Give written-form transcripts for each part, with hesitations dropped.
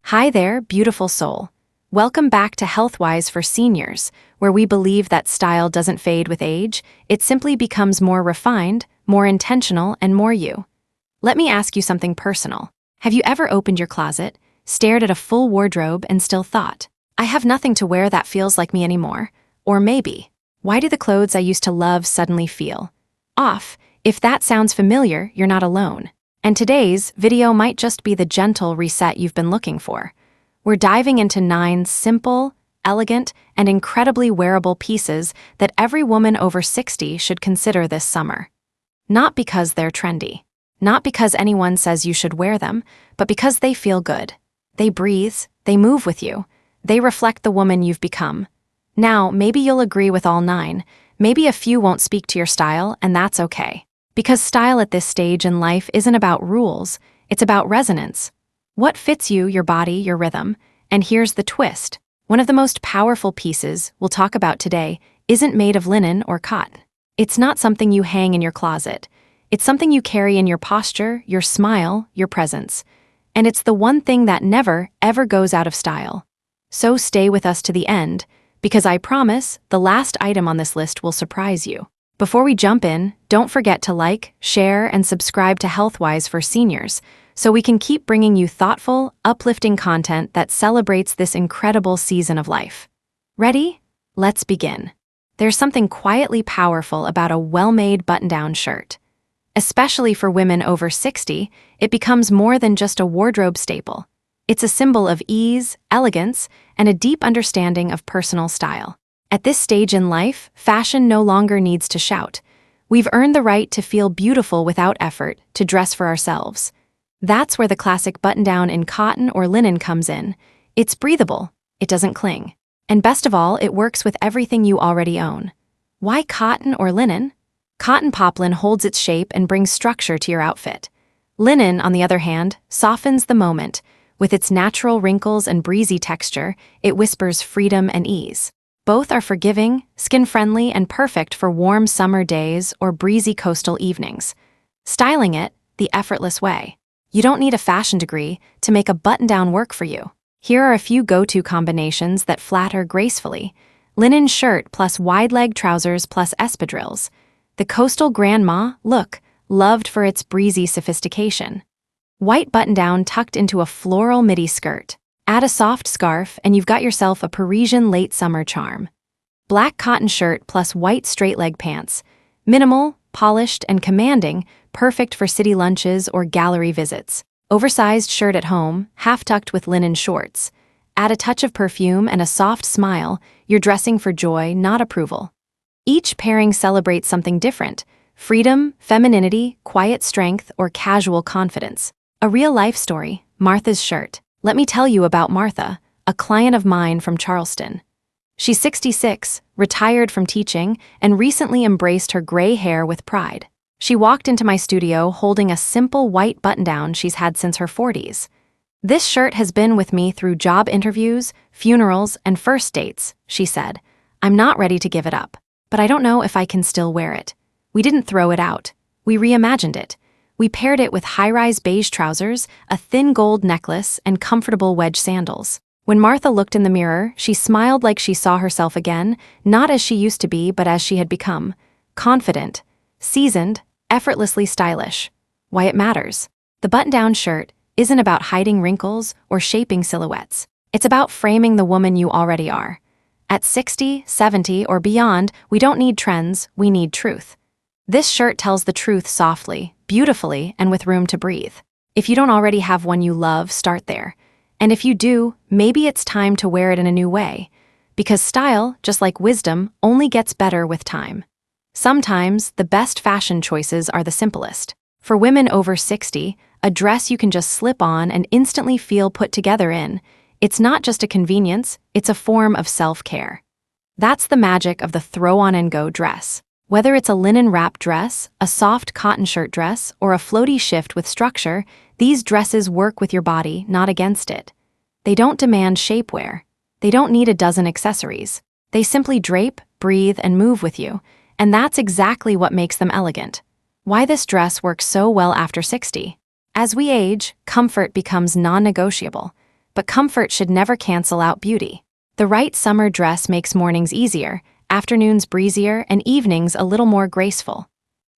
Hi there, beautiful soul. Welcome back to Healthwise for Seniors, where we believe that style doesn't fade with age, it simply becomes more refined, more intentional, and more you. Let me ask you something personal. Have you ever opened your closet, stared at a full wardrobe, and still thought, I have nothing to wear that feels like me anymore? Or maybe, why do the clothes I used to love suddenly feel off? If that sounds familiar, you're not alone. And today's video might just be the gentle reset you've been looking for. We're diving into 9 simple, elegant, and incredibly wearable pieces that every woman over 60 should consider this summer. Not because they're trendy, not because anyone says you should wear them, but because they feel good. They breathe, they move with you, they reflect the woman you've become. Now, maybe you'll agree with all 9, maybe a few won't speak to your style, and that's okay. Because style at this stage in life isn't about rules, it's about resonance. What fits you, your body, your rhythm? And here's the twist. One of the most powerful pieces we'll talk about today isn't made of linen or cotton. It's not something you hang in your closet. It's something you carry in your posture, your smile, your presence. And it's the one thing that never, ever goes out of style. So stay with us to the end, because I promise the last item on this list will surprise you. Before we jump in, don't forget to like, share, and subscribe to Healthwise for Seniors so we can keep bringing you thoughtful, uplifting content that celebrates this incredible season of life. Ready? Let's begin. There's something quietly powerful about a well-made button-down shirt. Especially for women over 60, it becomes more than just a wardrobe staple. It's a symbol of ease, elegance, and a deep understanding of personal style. At this stage in life, fashion no longer needs to shout. We've earned the right to feel beautiful without effort, to dress for ourselves. That's where the classic button-down in cotton or linen comes in. It's breathable, it doesn't cling. And best of all, it works with everything you already own. Why cotton or linen? Cotton poplin holds its shape and brings structure to your outfit. Linen, on the other hand, softens the moment. With its natural wrinkles and breezy texture, it whispers freedom and ease. Both are forgiving, skin-friendly, and perfect for warm summer days or breezy coastal evenings. Styling it the effortless way. You don't need a fashion degree to make a button-down work for you. Here are a few go-to combinations that flatter gracefully. Linen shirt plus wide-leg trousers plus espadrilles. The coastal grandma look, loved for its breezy sophistication. White button-down tucked into a floral midi skirt. Add a soft scarf and you've got yourself a Parisian late summer charm. Black cotton shirt plus white straight-leg pants. Minimal, polished, and commanding, perfect for city lunches or gallery visits. Oversized shirt at home, half-tucked with linen shorts. Add a touch of perfume and a soft smile, you're dressing for joy, not approval. Each pairing celebrates something different: freedom, femininity, quiet strength, or casual confidence. A real-life story, Martha's shirt. Let me tell you about Martha, a client of mine from Charleston. She's 66, retired from teaching, and recently embraced her gray hair with pride. She walked into my studio holding a simple white button-down she's had since her 40s. This shirt has been with me through job interviews, funerals, and first dates, she said. I'm not ready to give it up, but I don't know if I can still wear it. We didn't throw it out. We reimagined it. We paired it with high-rise beige trousers, a thin gold necklace, and comfortable wedge sandals. When Martha looked in the mirror, she smiled like she saw herself again, not as she used to be, but as she had become. Confident, seasoned, effortlessly stylish. Why it matters. The button-down shirt isn't about hiding wrinkles or shaping silhouettes. It's about framing the woman you already are. At 60, 70, or beyond, we don't need trends, we need truth. This shirt tells the truth softly, beautifully, and with room to breathe. If you don't already have one you love, start there. And if you do, maybe it's time to wear it in a new way. Because style, just like wisdom, only gets better with time. Sometimes, the best fashion choices are the simplest. For women over 60, a dress you can just slip on and instantly feel put together in. It's not just a convenience, it's a form of self-care. That's the magic of the throw-on-and-go dress. Whether it's a linen wrap dress, a soft cotton shirt dress, or a floaty shift with structure, these dresses work with your body, not against it. They don't demand shapewear. They don't need a dozen accessories. They simply drape, breathe, and move with you, and that's exactly what makes them elegant. Why this dress works so well after 60. As we age, comfort becomes non-negotiable. but comfort should never cancel out beauty. The right summer dress makes mornings easier, afternoons breezier, and evenings a little more graceful.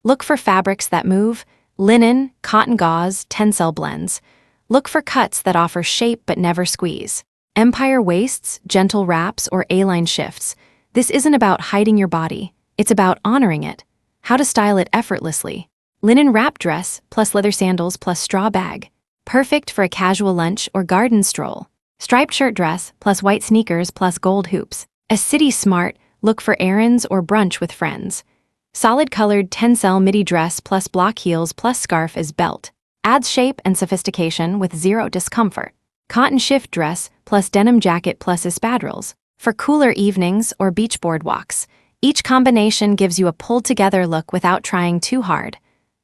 Look for fabrics that move: linen, cotton gauze, tencel blends. Look for cuts that offer shape but never squeeze. Empire waists, gentle wraps, or A-line shifts. This isn't about hiding your body, it's about honoring it. How to style it effortlessly. Linen wrap dress plus leather sandals plus straw bag. Perfect for a casual lunch or garden stroll. Striped shirt dress plus white sneakers plus gold hoops. A city smart, look for errands or brunch with friends. Solid colored tencel midi dress plus block heels plus scarf as belt. Adds shape and sophistication with zero discomfort. Cotton shift dress plus denim jacket plus espadrilles. For cooler evenings or beach board walks. Each combination gives you a pulled-together look without trying too hard.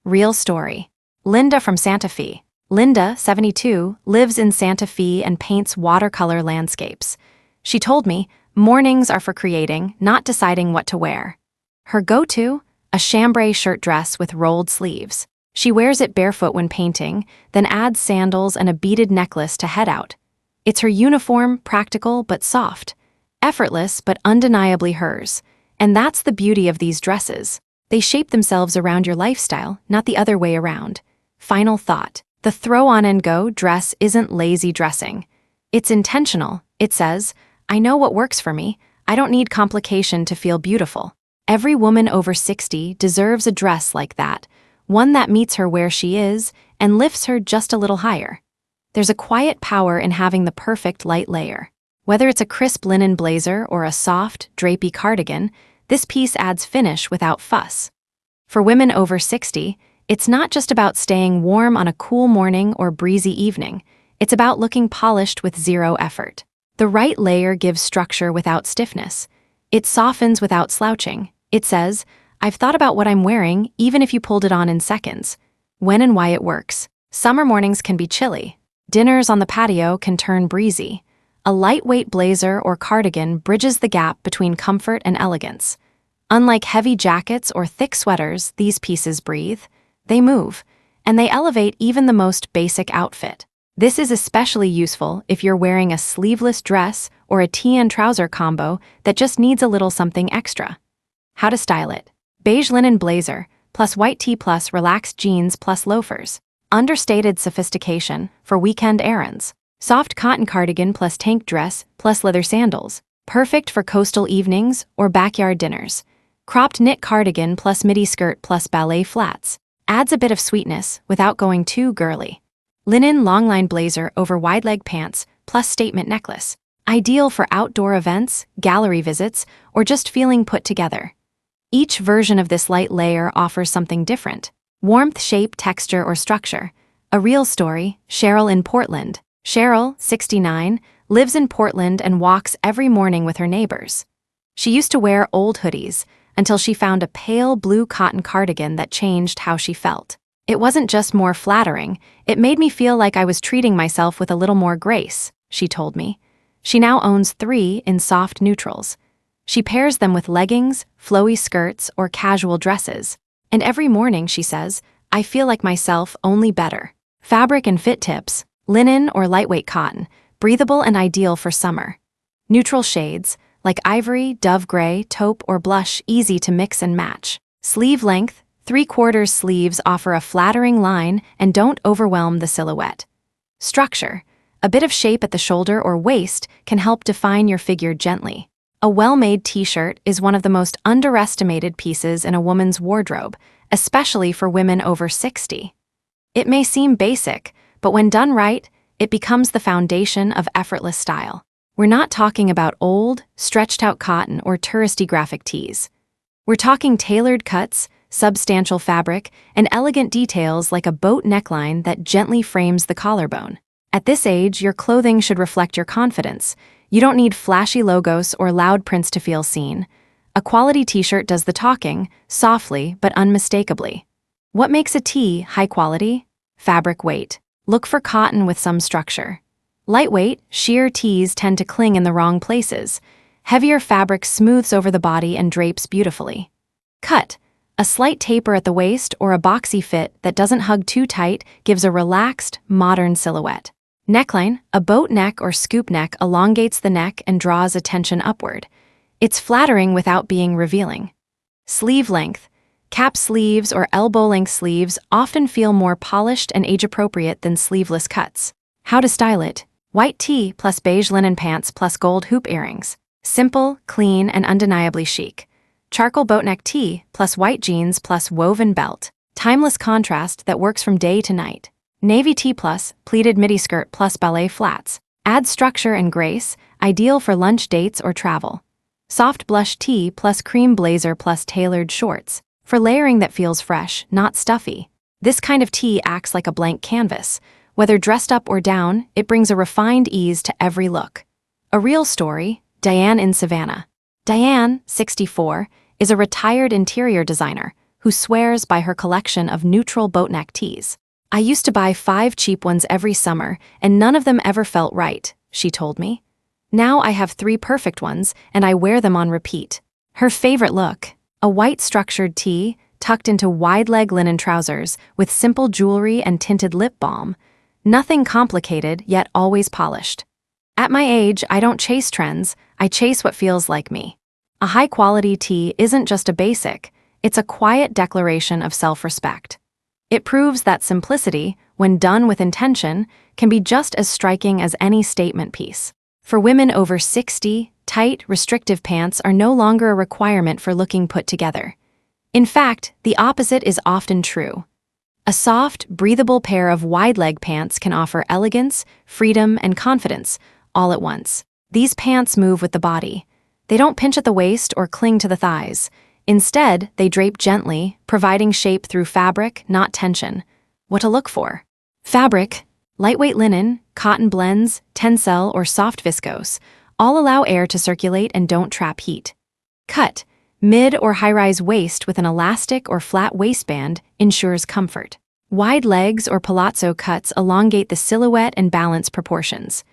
Real story. Linda from Santa Fe. Linda, 72, lives in Santa Fe and paints watercolor landscapes. She told me, mornings are for creating, not deciding what to wear. Her go-to? A chambray shirt dress with rolled sleeves. She wears it barefoot when painting, then adds sandals and a beaded necklace to head out. It's her uniform, practical but soft. Effortless but undeniably hers. And that's the beauty of these dresses. They shape themselves around your lifestyle, not the other way around. Final thought. The throw-on-and-go dress isn't lazy dressing. It's intentional. It says, I know what works for me. I don't need complication to feel beautiful. Every woman over 60 deserves a dress like that, one that meets her where she is and lifts her just a little higher. There's a quiet power in having the perfect light layer. Whether it's a crisp linen blazer or a soft, drapey cardigan, this piece adds finish without fuss. For women over 60, it's not just about staying warm on a cool morning or breezy evening. It's about looking polished with zero effort. The right layer gives structure without stiffness. It softens without slouching. It says, I've thought about what I'm wearing, even if you pulled it on in seconds. When and why it works. Summer mornings can be chilly. Dinners on the patio can turn breezy. A lightweight blazer or cardigan bridges the gap between comfort and elegance. Unlike heavy jackets or thick sweaters, these pieces breathe. They move, and they elevate even the most basic outfit. This is especially useful if you're wearing a sleeveless dress or a tee and trouser combo that just needs a little something extra. How to style it. Beige linen blazer, plus white tee plus relaxed jeans plus loafers. Understated sophistication for weekend errands. Soft cotton cardigan plus tank dress plus leather sandals. Perfect for coastal evenings or backyard dinners. Cropped knit cardigan plus midi skirt plus ballet flats. Adds a bit of sweetness without going too girly. Linen longline blazer over wide leg pants plus statement necklace. Ideal for outdoor events, gallery visits, or just feeling put together. Each version of this light layer offers something different. Warmth, shape, texture, or structure. A real story. Cheryl in Portland. Cheryl, 69, lives in Portland and walks every morning with her neighbors. She used to wear old hoodies until she found a pale blue cotton cardigan that changed how she felt. It wasn't just more flattering, it made me feel like I was treating myself with a little more grace, she told me. She now owns 3 in soft neutrals. She pairs them with leggings, flowy skirts, or casual dresses. And every morning, she says, I feel like myself, only better. Fabric and fit tips. Linen or lightweight cotton, breathable and ideal for summer. Neutral shades, like ivory, dove gray, taupe, or blush, easy to mix and match. Sleeve length, 3/4 sleeves offer a flattering line and don't overwhelm the silhouette. Structure, a bit of shape at the shoulder or waist can help define your figure gently. A well-made t-shirt is one of the most underestimated pieces in a woman's wardrobe, especially for women over 60. It may seem basic, but when done right, it becomes the foundation of effortless style. We're not talking about old, stretched-out cotton or touristy graphic tees. We're talking tailored cuts, substantial fabric, and elegant details like a boat neckline that gently frames the collarbone. At this age, your clothing should reflect your confidence. You don't need flashy logos or loud prints to feel seen. A quality t-shirt does the talking, softly but unmistakably. What makes a tee high quality? Fabric weight. Look for cotton with some structure. Lightweight, sheer tees tend to cling in the wrong places. Heavier fabric smooths over the body and drapes beautifully. Cut. A slight taper at the waist or a boxy fit that doesn't hug too tight gives a relaxed, modern silhouette. Neckline, a boat neck or scoop neck elongates the neck and draws attention upward. It's flattering without being revealing. Sleeve length. Cap sleeves or elbow-length sleeves often feel more polished and age-appropriate than sleeveless cuts. How to style it. White tee plus beige linen pants plus gold hoop earrings. Simple, clean, and undeniably chic. Charcoal boatneck tee plus white jeans plus woven belt. Timeless contrast that works from day to night. Navy tee plus pleated midi skirt plus ballet flats. Adds structure and grace, ideal for lunch dates or travel. Soft blush tee plus cream blazer plus tailored shorts. For layering that feels fresh, not stuffy. This kind of tee acts like a blank canvas. Whether dressed up or down, it brings a refined ease to every look. A real story, Diane in Savannah. Diane, 64, is a retired interior designer who swears by her collection of neutral boatneck tees. I used to buy 5 cheap ones every summer, and none of them ever felt right, she told me. Now I have 3 perfect ones, and I wear them on repeat. Her favorite look, a white structured tee tucked into wide-leg linen trousers with simple jewelry and tinted lip balm. Nothing complicated, yet always polished. At my age, I don't chase trends, I chase what feels like me. A high-quality tee isn't just a basic, it's a quiet declaration of self-respect. It proves that simplicity, when done with intention, can be just as striking as any statement piece. For women over 60, tight, restrictive pants are no longer a requirement for looking put together. In fact, the opposite is often true. A soft, breathable pair of wide-leg pants can offer elegance, freedom, and confidence, all at once. These pants move with the body. They don't pinch at the waist or cling to the thighs. Instead, they drape gently, providing shape through fabric, not tension. What to look for? Fabric. Lightweight linen, cotton blends, tencel, or soft viscose all allow air to circulate and don't trap heat. Cut. Mid or high-rise waist with an elastic or flat waistband ensures comfort. Wide legs or palazzo cuts elongate the silhouette and balance proportions.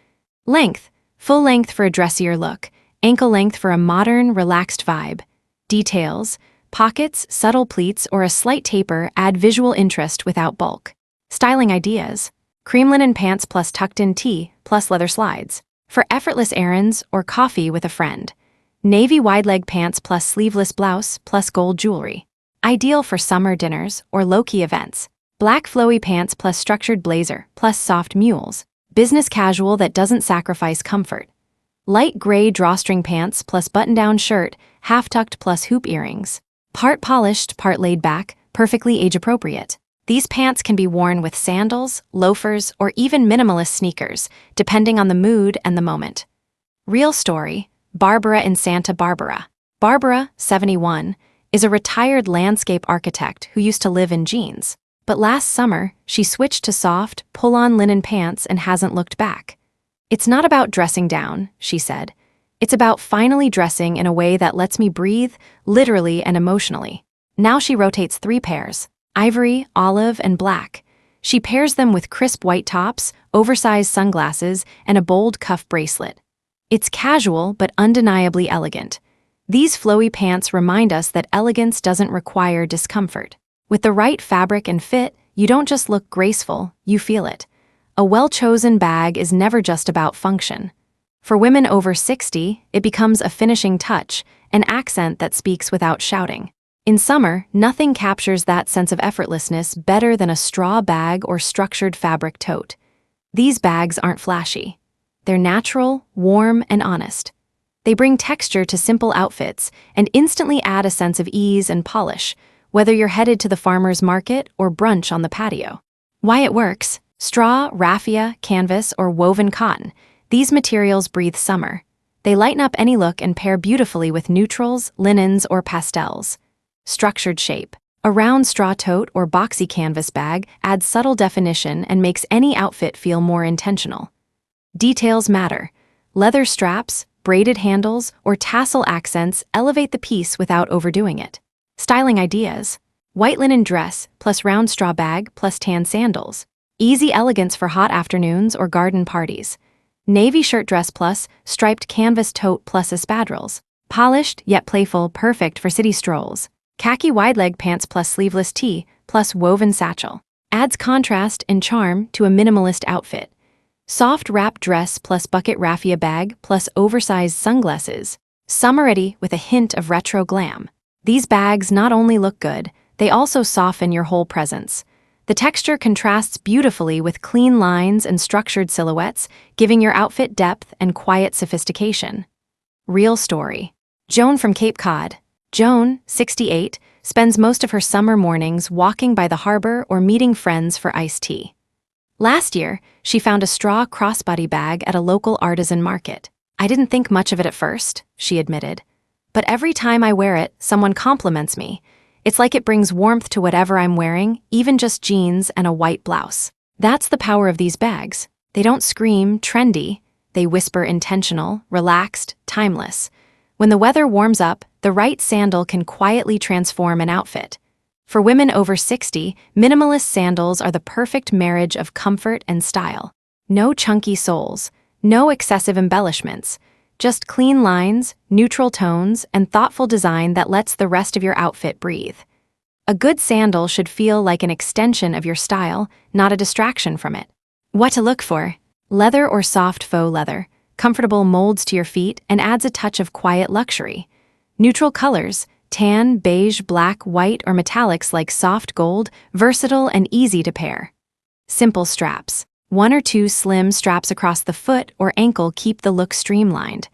Length. Full length for a dressier look, ankle length for a modern, relaxed vibe. Details. Pockets, subtle pleats, or a slight taper add visual interest without bulk. Styling ideas. Cream linen pants plus tucked-in tee plus leather slides. For effortless errands or coffee with a friend. Navy wide-leg pants plus sleeveless blouse plus gold jewelry. Ideal for summer dinners or low-key events. Black flowy pants plus structured blazer plus soft mules. Business casual that doesn't sacrifice comfort. Light gray drawstring pants plus button-down shirt, half-tucked plus hoop earrings. Part polished, part laid back, perfectly age-appropriate. These pants can be worn with sandals, loafers, or even minimalist sneakers, depending on the mood and the moment. Real story, Barbara in Santa Barbara. Barbara, 71, is a retired landscape architect who used to live in jeans. But last summer, she switched to soft, pull-on linen pants and hasn't looked back. It's not about dressing down, she said. It's about finally dressing in a way that lets me breathe, literally and emotionally. Now she rotates 3 pairs. Ivory, olive, and black. She pairs them with crisp white tops, oversized sunglasses, and a bold cuff bracelet. It's casual but undeniably elegant. These flowy pants remind us that elegance doesn't require discomfort. With the right fabric and fit, you don't just look graceful, you feel it. A well-chosen bag is never just about function. For women over 60, it becomes a finishing touch, an accent that speaks without shouting. In summer, nothing captures that sense of effortlessness better than a straw bag or structured fabric tote. These bags aren't flashy. They're natural, warm, and honest. They bring texture to simple outfits and instantly add a sense of ease and polish, whether you're headed to the farmer's market or brunch on the patio. Why it works? Straw, raffia, canvas, or woven cotton. These materials breathe summer. They lighten up any look and pair beautifully with neutrals, linens, or pastels. Structured shape. A round straw tote or boxy canvas bag adds subtle definition and makes any outfit feel more intentional. Details matter. Leather straps, braided handles, or tassel accents elevate the piece without overdoing it. Styling ideas. White linen dress plus round straw bag plus tan sandals. Easy elegance for hot afternoons or garden parties. Navy shirt dress plus striped canvas tote plus espadrilles. Polished yet playful, perfect for city strolls. Khaki wide-leg pants plus sleeveless tee plus woven satchel. Adds contrast and charm to a minimalist outfit. Soft wrap dress plus bucket raffia bag plus oversized sunglasses. Summer-ready with a hint of retro glam. These bags not only look good, they also soften your whole presence. The texture contrasts beautifully with clean lines and structured silhouettes, giving your outfit depth and quiet sophistication. Real story. Joan from Cape Cod. Joan, 68, spends most of her summer mornings walking by the harbor or meeting friends for iced tea. Last year, she found a straw crossbody bag at a local artisan market. I didn't think much of it at first, she admitted. But every time I wear it, someone compliments me. It's like it brings warmth to whatever I'm wearing, even just jeans and a white blouse. That's the power of these bags. They don't scream trendy. They whisper intentional, relaxed, timeless. When the weather warms up, the right sandal can quietly transform an outfit. For women over 60, minimalist sandals are the perfect marriage of comfort and style. No chunky soles, no excessive embellishments, just clean lines, neutral tones, and thoughtful design that lets the rest of your outfit breathe. A good sandal should feel like an extension of your style, not a distraction from it. What to look for? Leather or soft faux leather, comfortable molds to your feet and adds a touch of quiet luxury. Neutral colors, tan, beige, black, white, or metallics like soft gold, versatile and easy to pair. Simple straps. 1 or 2 slim straps across the foot or ankle keep the look streamlined.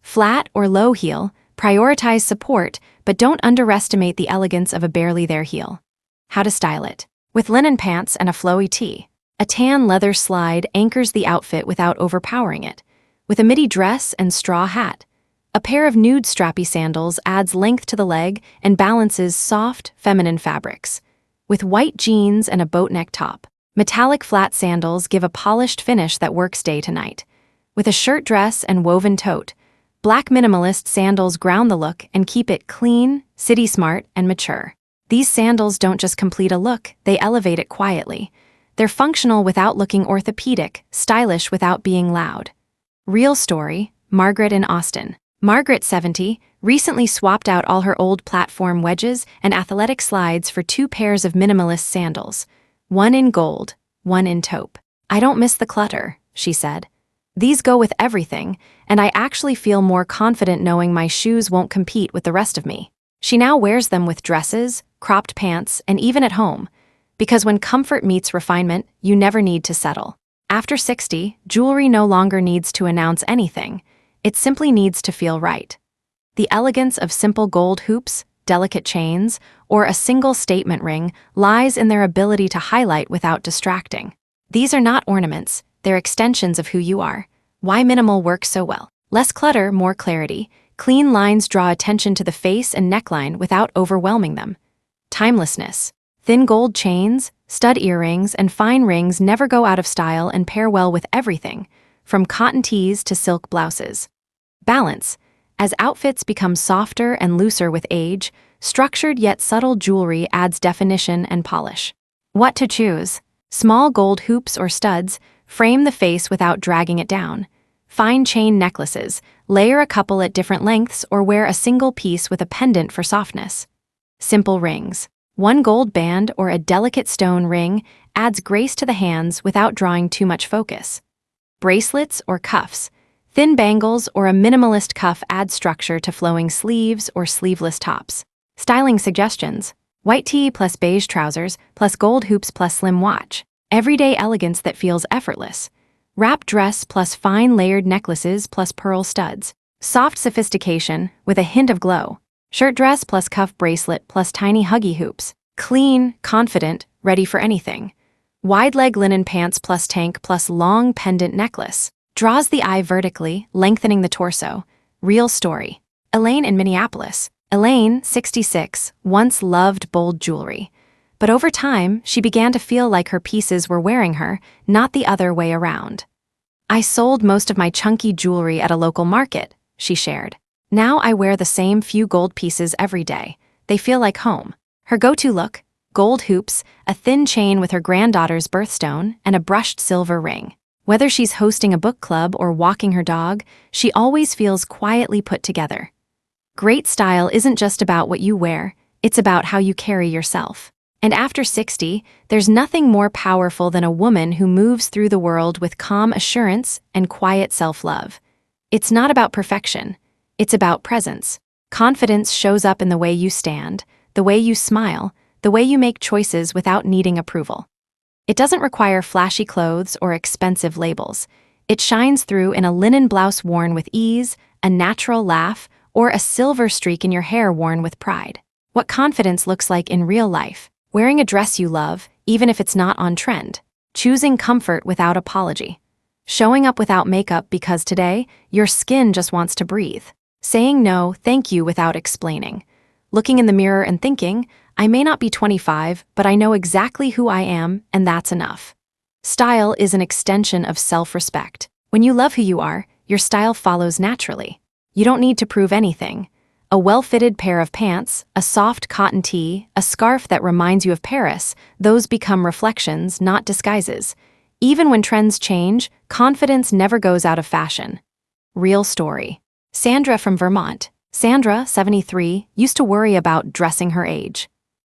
Flat or low heel, prioritize support, but don't underestimate the elegance of a barely there heel. How to style it. With linen pants and a flowy tee. A tan leather slide anchors the outfit without overpowering it. With a midi dress and straw hat. A pair of nude strappy sandals adds length to the leg and balances soft, feminine fabrics. With white jeans and a boat neck top, metallic flat sandals give a polished finish that works day to night. With a shirt dress and woven tote, black minimalist sandals ground the look and keep it clean, city smart, and mature. These sandals don't just complete a look, they elevate it quietly. They're functional without looking orthopedic, stylish without being loud. Real story, Margaret in Austin. Margaret, 70, recently swapped out all her old platform wedges and athletic slides for 2 pairs of minimalist sandals. 1 in gold, 1 in taupe. I don't miss the clutter, she said. These go with everything, and I actually feel more confident knowing my shoes won't compete with the rest of me. She now wears them with dresses, cropped pants, and even at home. Because when comfort meets refinement, you never need to settle. After 60, jewelry no longer needs to announce anything. It simply needs to feel right. The elegance of simple gold hoops, delicate chains, or a single statement ring lies in their ability to highlight without distracting. These are not ornaments, they're extensions of who you are. Why minimal works so well? Less clutter, more clarity. Clean lines draw attention to the face and neckline without overwhelming them. Timelessness. Thin gold chains, stud earrings, and fine rings never go out of style and pair well with everything, from cotton tees to silk blouses. Balance. As outfits become softer and looser with age, structured yet subtle jewelry adds definition and polish. What to choose? Small gold hoops or studs frame the face without dragging it down. Fine chain necklaces, layer a couple at different lengths or wear a single piece with a pendant for softness. Simple rings. 1 gold band or a delicate stone ring adds grace to the hands without drawing too much focus. Bracelets or cuffs. Thin bangles or a minimalist cuff add structure to flowing sleeves or sleeveless tops. Styling suggestions. White tee plus beige trousers plus gold hoops plus slim watch. Everyday elegance that feels effortless. Wrap dress plus fine layered necklaces plus pearl studs. Soft sophistication with a hint of glow. Shirt dress plus cuff bracelet plus tiny huggy hoops. Clean, confident, ready for anything. Wide leg linen pants plus tank plus long pendant necklace. Draws the eye vertically, lengthening the torso. Real story. Elaine in Minneapolis. Elaine, 66, once loved bold jewelry. But over time, she began to feel like her pieces were wearing her, not the other way around. I sold most of my chunky jewelry at a local market, she shared. Now I wear the same few gold pieces every day. They feel like home. Her go-to look? Gold hoops, a thin chain with her granddaughter's birthstone, and a brushed silver ring. Whether she's hosting a book club or walking her dog, she always feels quietly put together. Great style isn't just about what you wear, it's about how you carry yourself. And after 60, there's nothing more powerful than a woman who moves through the world with calm assurance and quiet self-love. It's not about perfection. It's about presence. Confidence shows up in the way you stand, the way you smile, the way you make choices without needing approval. It doesn't require flashy clothes or expensive labels. It shines through in a linen blouse worn with ease, a natural laugh, or a silver streak in your hair worn with pride. What confidence looks like in real life. Wearing a dress you love, even if it's not on trend. Choosing comfort without apology. Showing up without makeup because today, your skin just wants to breathe. Saying no, thank you without explaining. Looking in the mirror and thinking, I may not be 25, but I know exactly who I am, and that's enough. Style is an extension of self-respect. When you love who you are, your style follows naturally. You don't need to prove anything. A well-fitted pair of pants, a soft cotton tee, a scarf that reminds you of Paris, those become reflections, not disguises. Even when trends change, confidence never goes out of fashion. Real story. Sandra from Vermont. Sandra, 73, used to worry about dressing her age.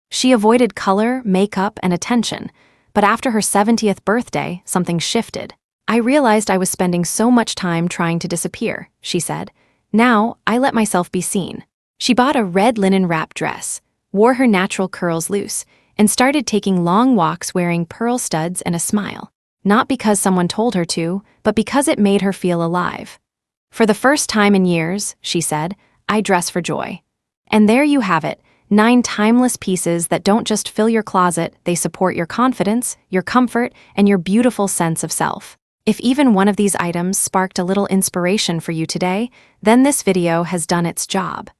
She avoided color, makeup, and attention, but after her 70th birthday, something shifted. I realized I was spending so much time trying to disappear, she said. Now, I let myself be seen. She bought a red linen wrap dress, wore her natural curls loose, and started taking long walks wearing pearl studs and a smile. Not because someone told her to, but because it made her feel alive. For the first time in years, she said, I dress for joy. And there you have it, 9 timeless pieces that don't just fill your closet, they support your confidence, your comfort, and your beautiful sense of self. If even one of these items sparked a little inspiration for you today, then this video has done its job.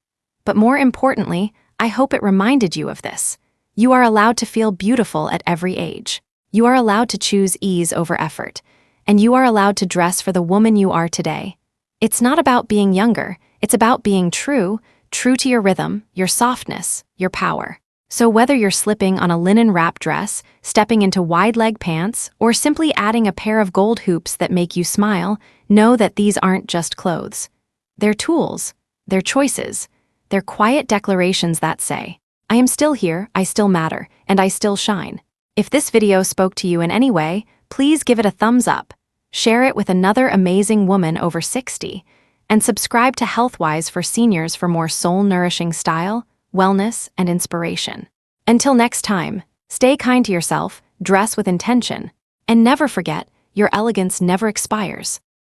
But more importantly, I hope it reminded you of this. You are allowed to feel beautiful at every age. You are allowed to choose ease over effort. And you are allowed to dress for the woman you are today. It's not about being younger, it's about being true to your rhythm, your softness, your power. So whether you're slipping on a linen wrap dress, stepping into wide-leg pants, or simply adding a pair of gold hoops that make you smile, know that these aren't just clothes. They're tools, they're choices, they're quiet declarations that say, I am still here, I still matter, and I still shine. If this video spoke to you in any way, please give it a thumbs up, share it with another amazing woman over 60, and subscribe to Healthwise for Seniors for more soul-nourishing style, wellness, and inspiration. Until next time, stay kind to yourself, dress with intention, and never forget, your elegance never expires.